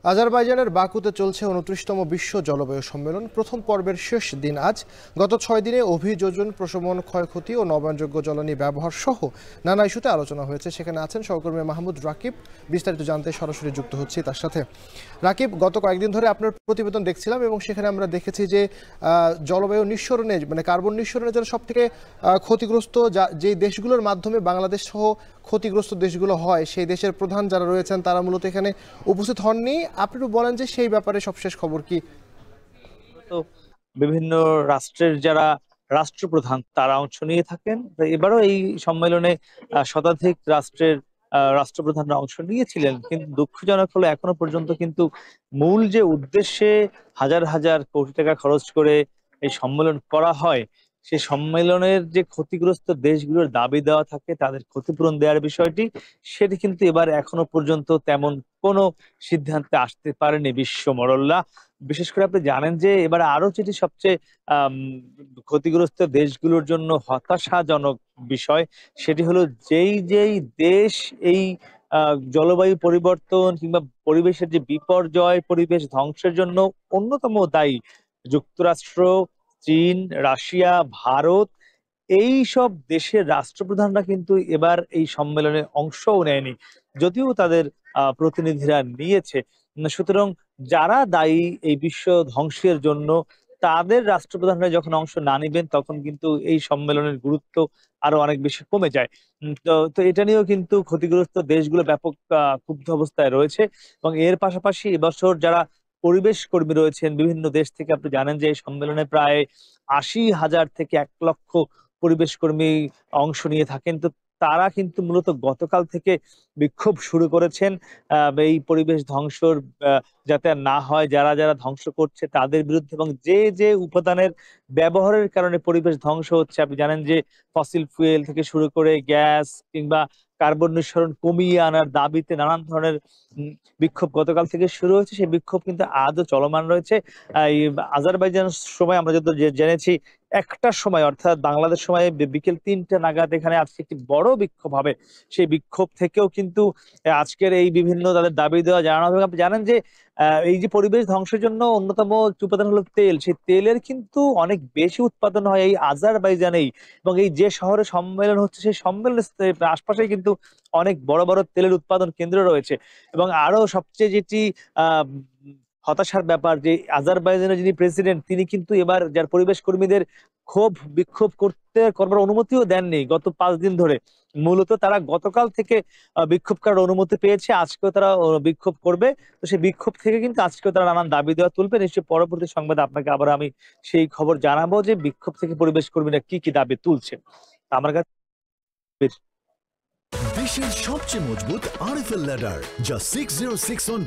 আজারবাইজানের বাকুতে চলছে ২৯তম বিশ্ব জলবায়ু সম্মেলন। প্রথম পর্বের শেষ দিন আজ। গত ৬ দিনে অভিযোজন, প্রশমন, ক্ষয়ক্ষতি ও নবায়নযোগ্য জ্বালানি ব্যবহার সহ নানা ইস্যুতে আলোচনা হয়েছে। সেখানে আছেন সহকর্মী মাহমুদ রাকিব। বিস্তারিত জানতে সরাসরি যুক্ত হচ্ছি তার সাথে। রাকিব, গত কয়েকদিন ধরে আপনার প্রতিবেদন দেখছিলাম এবং সেখানে আমরা দেখেছি যে জলবায়ু নিঃসরণে মানে কার্বন নিঃসরণের জন্য সবথেকে ক্ষতিগ্রস্ত যেই দেশগুলোর মাধ্যমে বাংলাদেশ সহ ক্ষতিগ্রস্ত দেশগুলো হয়, সেই দেশের প্রধান যারা রয়েছেন তারা মূলত এখানে উপস্থিত হননি। আপনি একটু বলেন যে সেই ব্যাপারে সবশেষ খবর কি? তো বিভিন্ন রাষ্ট্রের যারা রাষ্ট্রপ্রধান তারা অংশ নিয়ে থাকেন। তো এবারও এই সম্মেলনে শতাধিক রাষ্ট্রের রাষ্ট্রপ্রধানরা অংশ নিয়েছিলেন, কিন্তু দুঃখজনক হলো এখনো পর্যন্ত কিন্তু মূল যে উদ্দেশ্যে হাজার হাজার কোটি টাকা খরচ করে এই সম্মেলন করা হয়, সেই সম্মেলনের যে ক্ষতিগ্রস্ত দেশগুলোর দাবি দেওয়া থাকে, তাদের ক্ষতিপূরণ দেওয়ার বিষয়টি, সেটি কিন্তু এবার এখনো পর্যন্ত তেমন কোনো সিদ্ধান্তে আসতে পারেনি বিশ্ব মরল্লা। বিশেষ করে আপনি জানেন যে এবার আরো যেটি সবচেয়ে আম ক্ষতিগ্রস্ত দেশগুলোর জন্য হতাশাজনক বিষয়, সেটি হলো যেই দেশ এই জলবায়ু পরিবর্তন কিংবা পরিবেশের যে বিপর্যয়, পরিবেশ ধ্বংসের জন্য অন্যতম দায়ী, যুক্তরাষ্ট্র, চীন, রাশিয়া, ভারত, এইসব দেশের রাষ্ট্রপ্রধানরা কিন্তু এবার এই সম্মেলনে অংশও নেয়নি, যদিও তাদের প্রতিনিধিরা নিয়েছে। সুতরাং যারা দায়ী এই বিশ্ব ধ্বংসের জন্য, তাদের রাষ্ট্রপ্রধানরা যখন অংশ না নিবেন, তখন কিন্তু এই সম্মেলনের গুরুত্ব আরো অনেক বেশি কমে যায়। তো তো এটা নিয়েও কিন্তু ক্ষতিগ্রস্ত দেশগুলো ব্যাপক ক্ষুব্ধ অবস্থায় রয়েছে। এবং এর পাশাপাশি এবছর যারা পরিবেশ কর্মী রয়েছেন বিভিন্ন দেশ থেকে, আপনি জানেন যে এই সম্মেলনে প্রায় ৮০,০০০ থেকে ১,০০,০০০ পরিবেশ কর্মী অংশ নিয়ে থাকেন। তো তারা কিন্তু মূলত গতকাল থেকে বিক্ষোভ শুরু করেছেন এই পরিবেশ ধ্বংসর যাতে আর না হয়, যারা যারা ধ্বংস করছে তাদের বিরুদ্ধে, এবং যে উপাদানের ব্যবহারের কারণে পরিবেশ ধ্বংস হচ্ছে। আপনি জানেন যে ফসিল ফুয়েল থেকে শুরু করে গ্যাস কিংবা কার্বন নিঃসরণ কমিয়ে আনার দাবিতে নানান ধরনের উম, বিক্ষোভ গতকাল থেকে শুরু হয়েছে। সেই বিক্ষোভ কিন্তু আজও চলমান রয়েছে। এই আজারবাইজান সময় আমরা যত জেনেছি, ১টার সময় অর্থাৎ বাংলাদেশ সময়ে বিকেল ৩টে নাগাদ এখানে আজকে একটি বড় বিক্ষোভ হবে। সেই বিক্ষোভ থেকেও কিন্তু আজকের এই বিভিন্ন তাদের দাবি দেওয়া জানানো হবে। আপনি জানেন যে এই যে পরিবেশ ধ্বংসের জন্য অন্যতম একটি উপাদান হলো তেল। সেই তেলের কিন্তু অনেক বেশি উৎপাদন হয় এই আজারবাইজানেই, এবং এই যে শহরে সম্মেলন হচ্ছে সেই সম্মেলনের আশপাশেই কিন্তু অনেক বড় বড় তেলের উৎপাদন কেন্দ্র রয়েছে। এবং আরো সবচেয়ে যেটি আহ হতাশার ব্যাপার, যে আজারবাইজানের যিনি প্রেসিডেন্ট, তিনি কিন্তু এবার যার পরিবেশ কর্মীদের বিক্ষোভ করবার অনুমতিও দেননি গত ৫ দিন ধরে। মূলত তারা গতকাল থেকে বিক্ষোভ করার অনুমতি পেয়েছে, আজকেও তারা বিক্ষোভ করবে। তো সেই বিক্ষোভ থেকে কিন্তু আজকেও তারা নানান দাবি দেওয়া তুলবে। নিশ্চয়ই পরবর্তী সংবাদে আপনাকে আবার আমি সেই খবর জানাবো যে বিক্ষোভ থেকে পরিবেশ কর্মীরা কি কি দাবি তুলছে। তা আমার কাছে বিশ্বের সবচেয়ে মজবুত আরএফএল ল্যাডার, যা 606 অন